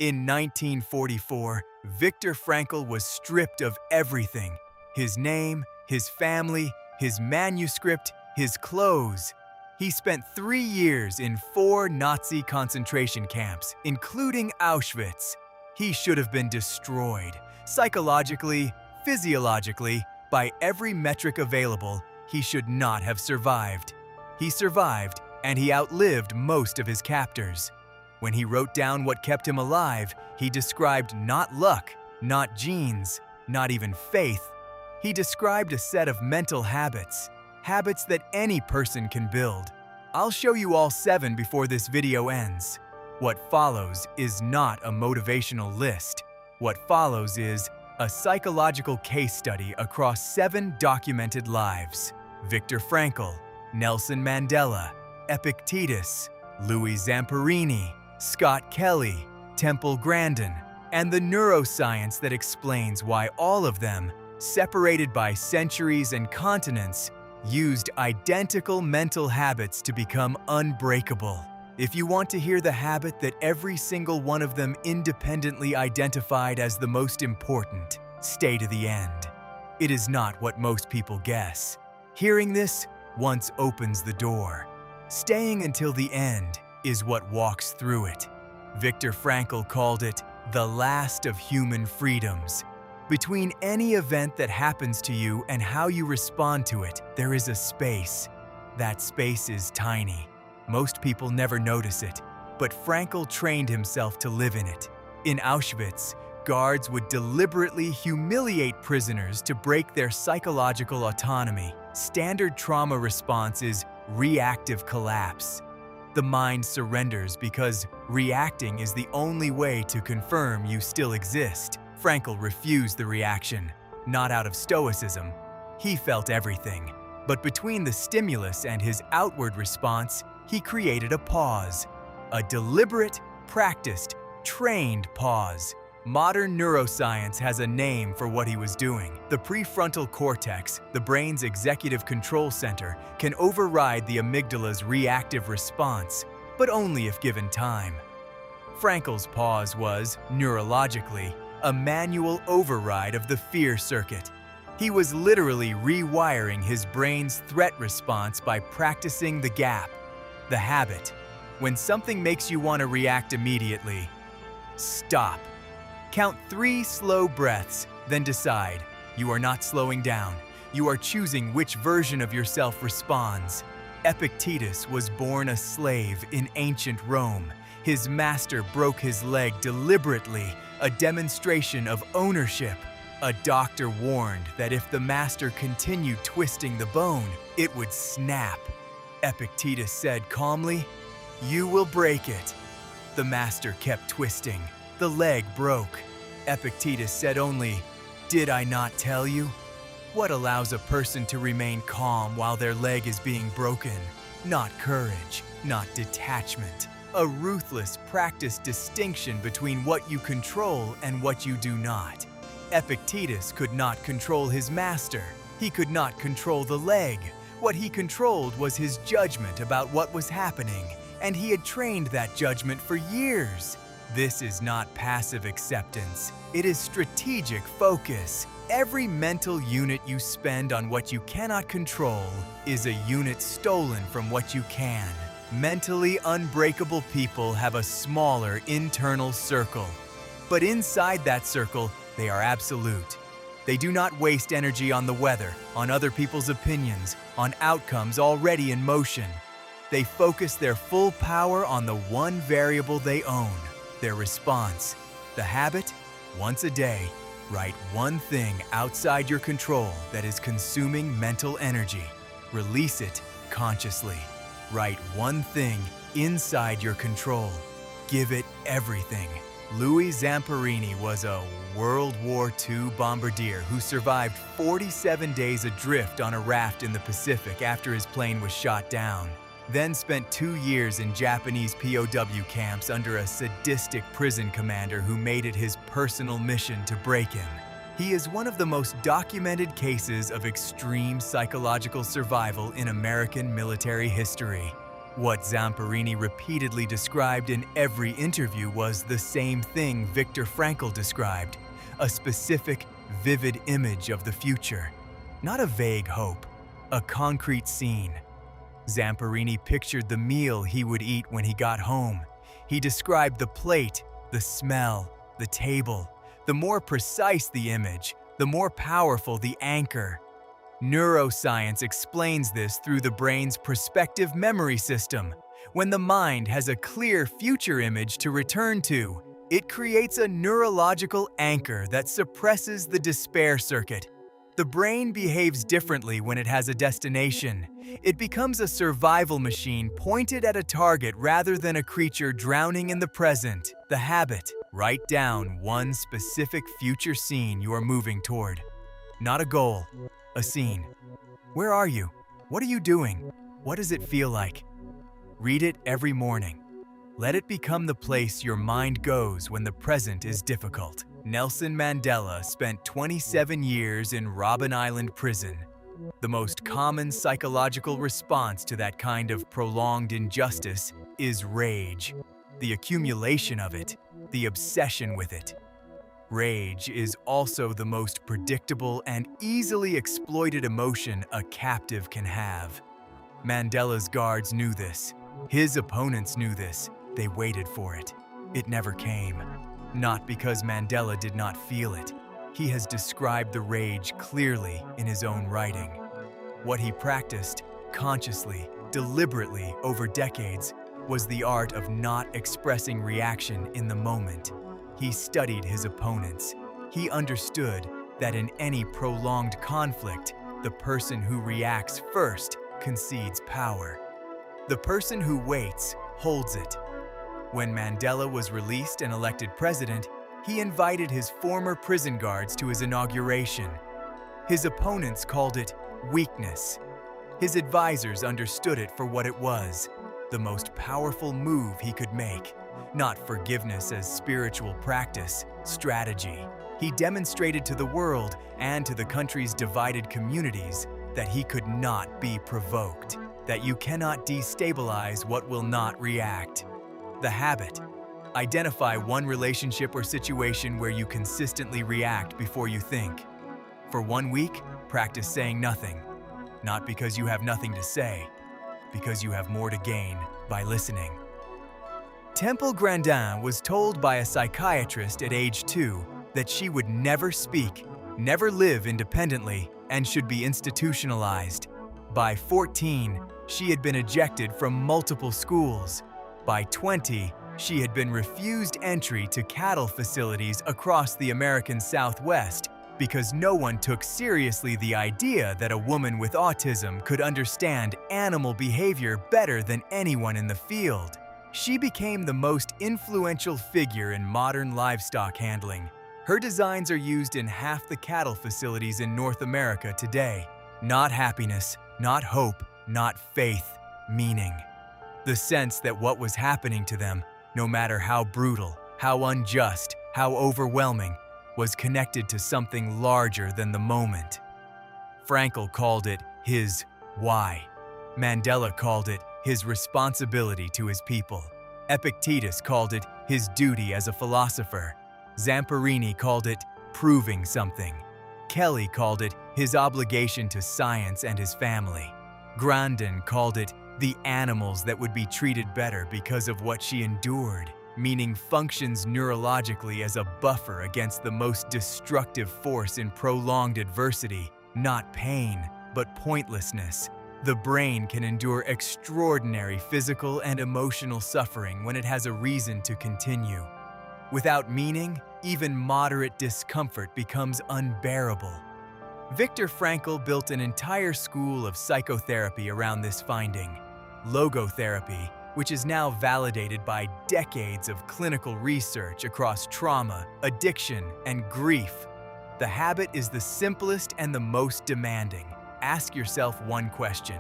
In 1944, Viktor Frankl was stripped of everything: his name, his family, his manuscript, his clothes. He spent 3 years in 4 Nazi concentration camps, including Auschwitz. He should have been destroyed, psychologically, physiologically, by every metric available. He should not have survived. He survived, and he outlived most of his captors. When he wrote down what kept him alive, he described not luck, not genes, not even faith. He described a set of mental habits, habits that any person can build. I'll show you all 7 before this video ends. What follows is not a motivational list. What follows is a psychological case study across 7 documented lives: Viktor Frankl, Nelson Mandela, Epictetus, Louis Zamperini, Scott Kelly, Temple Grandin, and the neuroscience that explains why all of them, separated by centuries and continents, used identical mental habits to become unbreakable. If you want to hear the habit that every single one of them independently identified as the most important, stay to the end. It is not what most people guess. Hearing this once opens the door. Staying until the end is what walks through it. Viktor Frankl called it the last of human freedoms. Between any event that happens to you and how you respond to it, there is a space. That space is tiny. Most people never notice it, but Frankl trained himself to live in it. In Auschwitz, guards would deliberately humiliate prisoners to break their psychological autonomy. Standard trauma response is reactive collapse. The mind surrenders because reacting is the only way to confirm you still exist. Frankl refused the reaction, not out of stoicism. He felt everything. But between the stimulus and his outward response, he created a pause. A deliberate, practiced, trained pause. Modern neuroscience has a name for what he was doing. The prefrontal cortex, the brain's executive control center, can override the amygdala's reactive response, but only if given time. Frankl's pause was, neurologically, a manual override of the fear circuit. He was literally rewiring his brain's threat response by practicing the gap, the habit. When something makes you want to react immediately, stop. Count 3 slow breaths, then decide. You are not slowing down. You are choosing which version of yourself responds. Epictetus was born a slave in ancient Rome. His master broke his leg deliberately, a demonstration of ownership. A doctor warned that if the master continued twisting the bone, it would snap. Epictetus said calmly, "You will break it." The master kept twisting. The leg broke. Epictetus said only, "Did I not tell you?" What allows a person to remain calm while their leg is being broken? Not courage, not detachment. A ruthless, practiced distinction between what you control and what you do not. Epictetus could not control his master. He could not control the leg. What he controlled was his judgment about what was happening, and he had trained that judgment for years. This is not passive acceptance. It is strategic focus. Every mental unit you spend on what you cannot control is a unit stolen from what you can. Mentally unbreakable people have a smaller internal circle. But inside that circle, they are absolute. They do not waste energy on the weather, on other people's opinions, on outcomes already in motion. They focus their full power on the one variable they own. Their response. The habit? Once a day, write one thing outside your control that is consuming mental energy. Release it consciously. Write one thing inside your control. Give it everything. Louis Zamperini was a World War II bombardier who survived 47 days adrift on a raft in the Pacific after his plane was shot down. Then spent 2 years in Japanese POW camps under a sadistic prison commander who made it his personal mission to break him. He is one of the most documented cases of extreme psychological survival in American military history. What Zamperini repeatedly described in every interview was the same thing Viktor Frankl described, a specific, vivid image of the future. Not a vague hope, a concrete scene. Zamperini pictured the meal he would eat when he got home. He described the plate, the smell, the table. The more precise the image, the more powerful the anchor. Neuroscience explains this through the brain's perspective memory system. When the mind has a clear future image to return to, it creates a neurological anchor that suppresses the despair circuit. The brain behaves differently when it has a destination. It becomes a survival machine pointed at a target rather than a creature drowning in the present. The habit: write down one specific future scene you are moving toward. Not a goal, a scene. Where are you? What are you doing? What does it feel like? Read it every morning. Let it become the place your mind goes when the present is difficult. Nelson Mandela spent 27 years in Robben Island prison. The most common psychological response to that kind of prolonged injustice is rage. The accumulation of it, the obsession with it. Rage is also the most predictable and easily exploited emotion a captive can have. Mandela's guards knew this. His opponents knew this. They waited for it. It never came. Not because Mandela did not feel it. He has described the rage clearly in his own writing. What he practiced, consciously, deliberately over decades, was the art of not expressing reaction in the moment. He studied his opponents. He understood that in any prolonged conflict, the person who reacts first concedes power. The person who waits holds it. When Mandela was released and elected president, he invited his former prison guards to his inauguration. His opponents called it weakness. His advisors understood it for what it was, the most powerful move he could make. Not forgiveness as spiritual practice, strategy. He demonstrated to the world and to the country's divided communities that he could not be provoked, that you cannot destabilize what will not react. The habit: identify one relationship or situation where you consistently react before you think. For 1 week, practice saying nothing. Not because you have nothing to say, because you have more to gain by listening. Temple Grandin was told by a psychiatrist at age 2 that she would never speak, never live independently, and should be institutionalized. By 14, she had been ejected from multiple schools. By 20, she had been refused entry to cattle facilities across the American Southwest because no one took seriously the idea that a woman with autism could understand animal behavior better than anyone in the field. She became the most influential figure in modern livestock handling. Her designs are used in half the cattle facilities in North America today. Not happiness, not hope, not faith, meaning. The sense that what was happening to them, no matter how brutal, how unjust, how overwhelming, was connected to something larger than the moment. Frankl called it his why. Mandela called it his responsibility to his people. Epictetus called it his duty as a philosopher. Zamperini called it proving something. Kelly called it his obligation to science and his family. Grandin called it the animals that would be treated better because of what she endured, meaning functions neurologically as a buffer against the most destructive force in prolonged adversity, not pain, but pointlessness. The brain can endure extraordinary physical and emotional suffering when it has a reason to continue. Without meaning, even moderate discomfort becomes unbearable. Viktor Frankl built an entire school of psychotherapy around this finding. Logotherapy, which is now validated by decades of clinical research across trauma, addiction, and grief. The habit is the simplest and the most demanding. Ask yourself one question: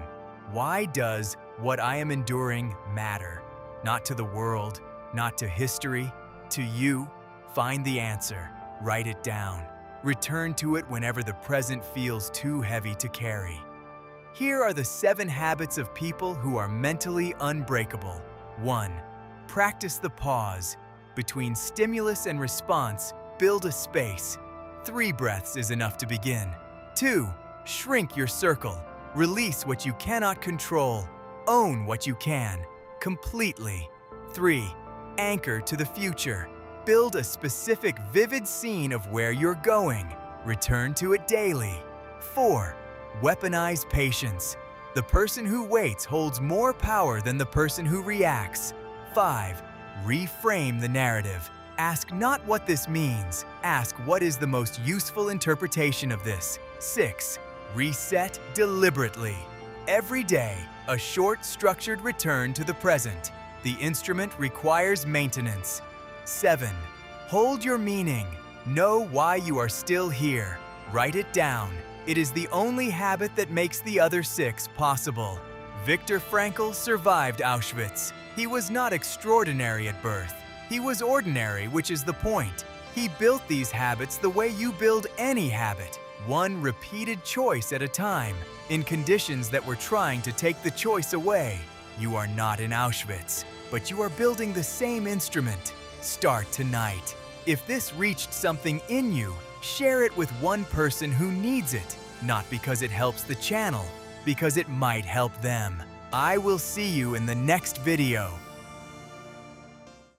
why does what I am enduring matter? Not to the world, not to history, to you. Find the answer, write it down. Return to it whenever the present feels too heavy to carry. Here are the 7 habits of people who are mentally unbreakable. 1. Practice the pause. Between stimulus and response, build a space. 3 breaths is enough to begin. 2. Shrink your circle. Release what you cannot control. Own what you can, completely. 3. Anchor to the future. Build a specific, vivid scene of where you're going. Return to it daily. 4. Weaponize patience. The person who waits holds more power than the person who reacts. 5. Reframe the narrative. Ask not what this means. Ask what is the most useful interpretation of this. 6. Reset deliberately. Every day, a short, structured return to the present. The instrument requires maintenance. 7. Hold your meaning. Know why you are still here. Write it down. It is the only habit that makes the other 6 possible. Viktor Frankl survived Auschwitz. He was not extraordinary at birth. He was ordinary, which is the point. He built these habits the way you build any habit, one repeated choice at a time, in conditions that were trying to take the choice away. You are not in Auschwitz, but you are building the same instrument. Start tonight. If this reached something in you, share it with one person who needs it, not because it helps the channel, because it might help them. I will see you in the next video.